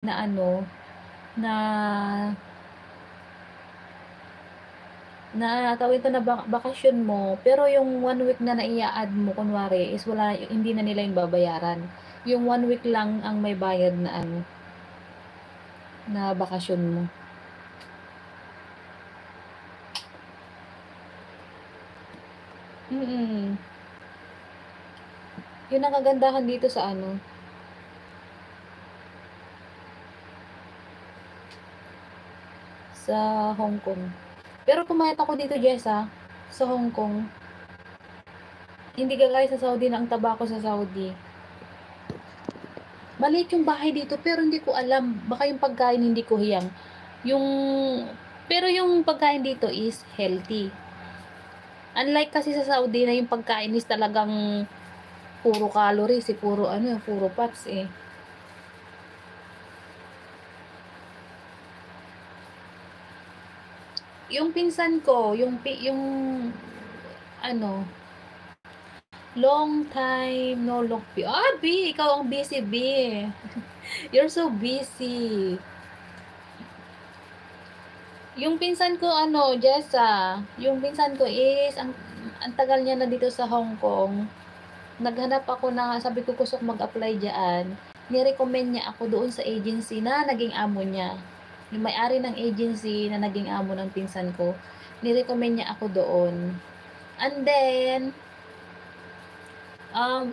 na ano, na tawag ito na bakasyon mo, pero yung 1 week na naia-add mo kunwari is wala, hindi na nila yung babayaran. Yung 1 week lang ang may bayad na ano, na bakasyon mo. Yun ang kagandahan dito sa ano, sa Hong Kong. Pero pumayat ako dito, Jessa, sa Hong Kong. Hindi kagaya sa Saudi na ang taba ko sa Saudi. Maliit yung bahay dito pero hindi ko alam. Baka yung pagkain hindi ko hiyang. Yung, pero yung pagkain dito is healthy. Unlike kasi sa Saudi na yung pagkain is talagang puro calories, puro ano, puro fats eh. Yung pinsan ko, yung ano, long time no look. B, ikaw ang busy, B. You're so busy. Yung pinsan ko, ano, Jessa, yung pinsan ko is, ang tagal niya na dito sa Hong Kong. Naghanap ako na, sabi ko gusto mag-apply dyan. Nirecommend niya ako doon sa agency na naging amo niya. Yung may-ari ng agency na naging amo ng pinsan ko. Nirecommend niya ako doon. And then,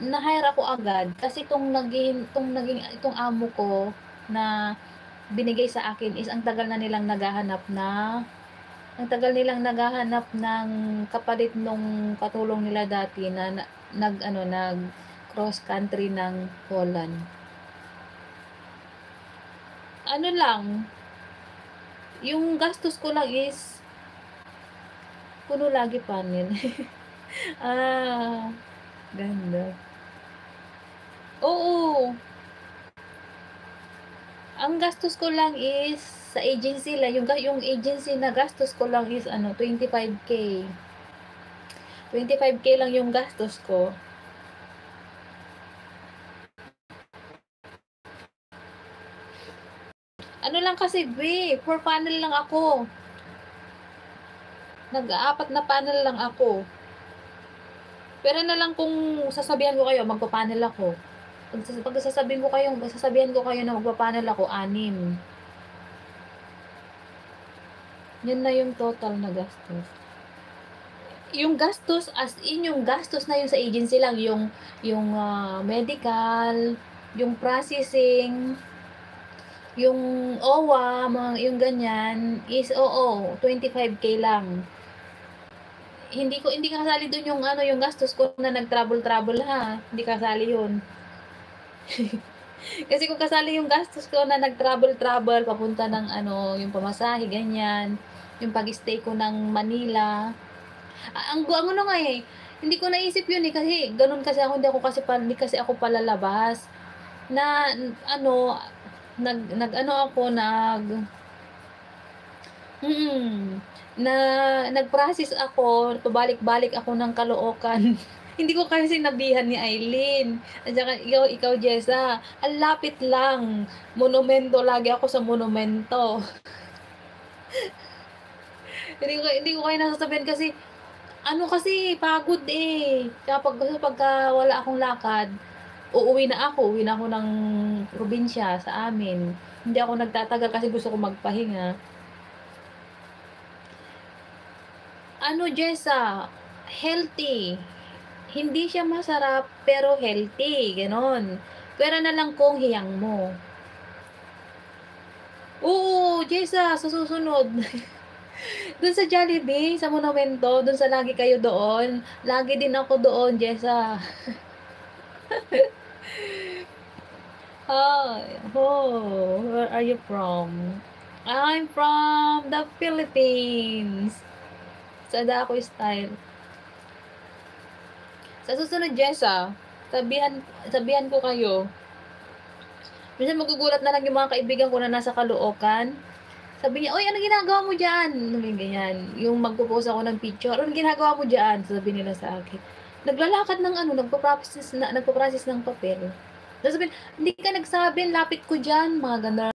na-hire ako agad kasi itong amo ko na binigay sa akin is ang tagal nilang naghahanap ng kapalit nung katulong nila dati na nag cross country ng Holland. Ano lang, yung gastos ko lang is puno lagi panin. Ganda. Oo. Ang gastos ko lang is sa agency lang, yung agency na gastos ko lang is 25K. 25K lang yung gastos ko. Ano lang kasi, for panel lang ako. Nag-aapat na panel lang ako. Pero na lang kung sasabihan ko kayo, magpa-panel ako. Pag sasabihan ko kayo na magpa-panel ako, 6. Yun na yung total na gastos. Yung gastos, as in, yung gastos na yun sa agency lang, yung medical, yung processing, yung OWA, yung ganyan, is 25K lang. Hindi kasali doon yung gastos ko na nag-travel ha. Hindi kasali yun. Kasi kung kasali yung gastos ko na nag-travel papunta ng yung pamasahe, ganyan, yung pag-stay ko ng Manila. Ang nga eh, hindi ko naisip yun eh, kasi ganun kasi ako, hindi kasi ako palalabas. Na nag-process ako, pabalik-balik ako ng Caloocan. Hindi ko kasi sinabihan ni Eileen. At saka ikaw Jessa, ang lapit lang. Monumento, lagi ako sa monumento. hindi ko kayo nasasabihan kasi, pagod eh. Pagka wala akong lakad, uwi na ako ng probinsya sa amin. Hindi ako nagtatagal kasi gusto ko magpahinga. Jessa, healthy. Hindi siya masarap, pero healthy. Ganon. Pwera na lang kung hiyang mo. Oo, Jessa, sa susunod. Doon sa Jollibee, sa Monumento, doon sa lagi kayo doon. Lagi din ako doon, Jessa. Where are you from? I'm from the Philippines. Sa Daco style. Sa susunod, Jessa, sabihan ko kayo. Minsan magugulat na lang yung mga kaibigan ko na nasa Caloocan. Sabi niya, oy, ano ginagawa mo dyan? Ganyan. Yung magpo-post ako ng picture, ano ginagawa mo dyan? Sabi nila sa akin. Naglalakad ng nagpo-process ng papel. Tapos sabi, hindi ka nagsabi, lapit ko dyan, mga ganda.